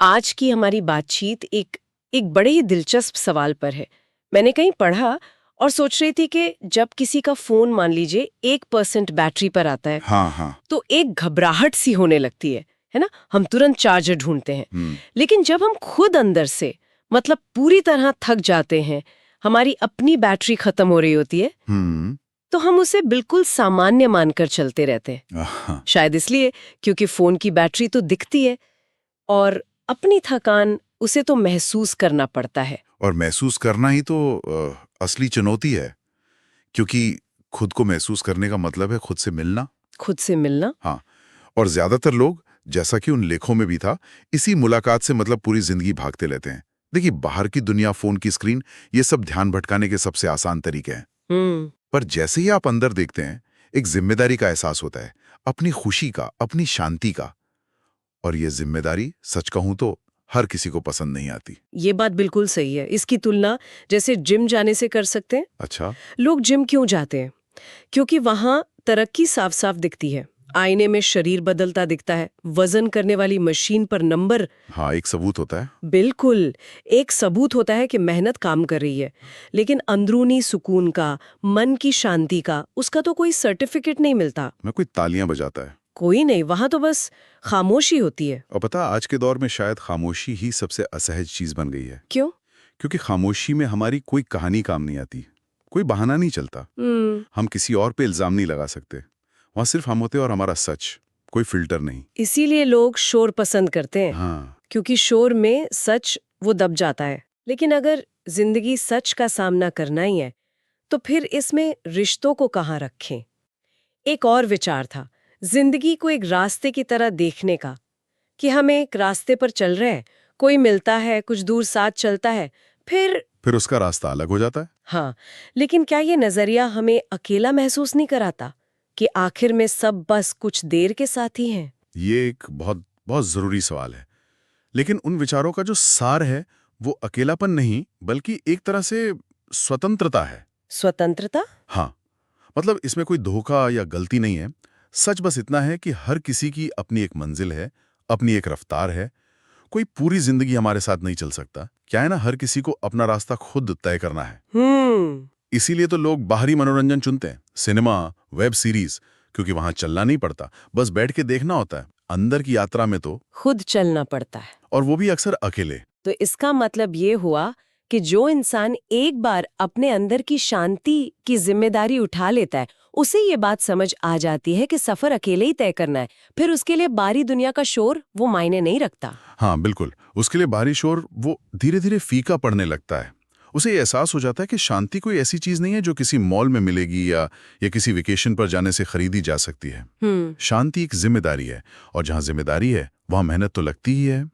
आज की हमारी बातचीत एक एक बड़े ही दिलचस्प सवाल पर है। मैंने कहीं पढ़ा और सोच रही थी कि जब किसी का फोन मान लीजिए 1% बैटरी पर आता है हाँ हाँ। तो एक घबराहट सी होने लगती है ना। हम तुरंत चार्जर ढूंढते हैं। लेकिन जब हम खुद अंदर से मतलब पूरी तरह थक जाते हैं, हमारी अपनी बैटरी खत्म हो रही होती है, हम्म। तो हम उसे बिल्कुल सामान्य मानकर चलते रहते हैं। हाँ। शायद इसलिए क्योंकि फोन की बैटरी तो दिखती है और अपनी थकान उसे तो महसूस करना पड़ता है। और महसूस करना ही तो असली चुनौती है, क्योंकि खुद को महसूस करने का मतलब है खुद से मिलना। खुद से मिलना। हाँ। और ज्यादातर लोग, जैसा कि उन लेखों में भी था, इसी मुलाकात से मतलब पूरी जिंदगी भागते रहते हैं। देखिए, बाहर की दुनिया, फोन की स्क्रीन, ये सब ध्यान भटकाने के सबसे आसान तरीके हैं। हम्म। पर जैसे ही आप अंदर देखते हैं, एक जिम्मेदारी का एहसास होता है, अपनी खुशी का, अपनी शांति का। और ये जिम्मेदारी, सच कहूं तो, हर किसी को पसंद नहीं आती। ये बात बिल्कुल सही है। इसकी तुलना जैसे जिम जाने से कर सकते हैं। अच्छा। लोग जिम क्यों जाते हैं? क्योंकि वहां तरक्की साफ साफ दिखती है। आईने में शरीर बदलता दिखता है, वजन करने वाली मशीन पर नंबर। हाँ, एक सबूत होता है। बिल्कुल, एक सबूत होता है कि मेहनत काम कर रही है। लेकिन अंदरूनी सुकून का, मन की शांति का, उसका तो कोई सर्टिफिकेट नहीं मिलता। मैं कोई तालियां बजाता है। कोई नहीं, वहां तो बस खामोशी होती है। और पता, आज के दौर में शायद खामोशी ही सबसे असहज चीज बन गई है। क्यों? क्योंकि खामोशी में हमारी कोई कहानी काम नहीं आती, कोई बहाना नहीं चलता। हम किसी और पे इल्जाम नहीं लगा सकते। वहां सिर्फ हम होते और हमारा सच, कोई फिल्टर नहीं। इसीलिए लोग शोर पसंद करते हैं। हाँ। क्योंकि शोर में सच वो दब जाता है। लेकिन अगर जिंदगी सच का सामना करना ही है, तो फिर इसमें रिश्तों को कहाँ रखें? एक और विचार था, जिंदगी को एक रास्ते की तरह देखने का, कि हम एक रास्ते पर चल रहे हैं, कोई मिलता है, कुछ दूर साथ चलता है, फिर उसका रास्ता अलग हो जाता है। हाँ, लेकिन क्या ये नजरिया हमें अकेला महसूस नहीं कराता कि आखिर में सब बस कुछ देर के साथ ही हैं? ये एक बहुत बहुत जरूरी सवाल है। लेकिन उन विचारों का जो सार है, वो अकेलापन नहीं, बल्कि एक तरह से स्वतंत्रता है। स्वतंत्रता? हाँ। मतलब इसमें कोई धोखा या गलती नहीं है। सच बस इतना है कि हर किसी की अपनी एक मंजिल है, अपनी एक रफ्तार है। कोई पूरी जिंदगी हमारे साथ नहीं चल सकता। क्या है ना, हर किसी को अपना रास्ता खुद तय करना है। हम्म। इसीलिए तो लोग बाहरी मनोरंजन चुनते हैं, सिनेमा, वेब सीरीज, क्योंकि वहां चलना नहीं पड़ता, बस बैठ के देखना होता है। अंदर की यात्रा में तो, खुद चलना पड़ता है। और वो भी अक्सर अकेले। तो इसका मतलब ये हुआ कि जो इंसान एक बार अपने अंदर की शांति की जिम्मेदारी उठा लेता है, उसे ये बात समझ आ जाती है कि सफर अकेले ही तय करना है। फिर उसके लिए बाहरी दुनिया का शोर वो मायने नहीं रखता। हाँ बिल्कुल, उसके लिए बाहरी शोर वो धीरे धीरे फीका पड़ने लगता है। उसे ये एहसास हो जाता है कि शांति कोई ऐसी चीज नहीं है जो किसी मॉल में मिलेगी या किसी वेकेशन पर जाने से खरीदी जा सकती है। शांति एक जिम्मेदारी है, और जहाँ जिम्मेदारी है वहाँ मेहनत तो लगती ही है।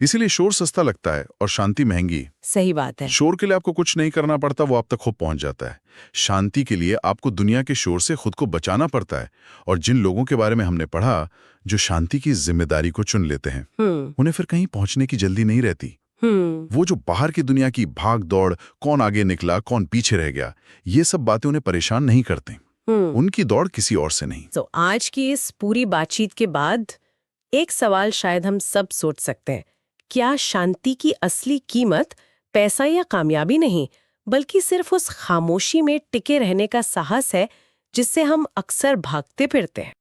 इसीलिए शोर सस्ता लगता है और शांति महंगी। सही बात है। शोर के लिए आपको कुछ नहीं करना पड़ता, वो आप तक खुद पहुंच जाता है। शांति के लिए आपको दुनिया के शोर से खुद को बचाना पड़ता है। और जिन लोगों के बारे में हमने पढ़ा, जो शांति की जिम्मेदारी को चुन लेते हैं, उन्हें फिर कहीं पहुंचने की जल्दी नहीं रहती। वो जो बाहर की दुनिया की भाग दौड़, कौन आगे निकला कौन पीछे रह गया, ये सब बातें उन्हें परेशान नहीं करते। उनकी दौड़ किसी और से नहीं। तो आज की इस पूरी बातचीत के बाद एक सवाल शायद हम सब सोच सकते हैं, क्या शांति की असली कीमत पैसा या कामयाबी नहीं, बल्कि सिर्फ उस खामोशी में टिके रहने का साहस है जिससे हम अक्सर भागते फिरते हैं?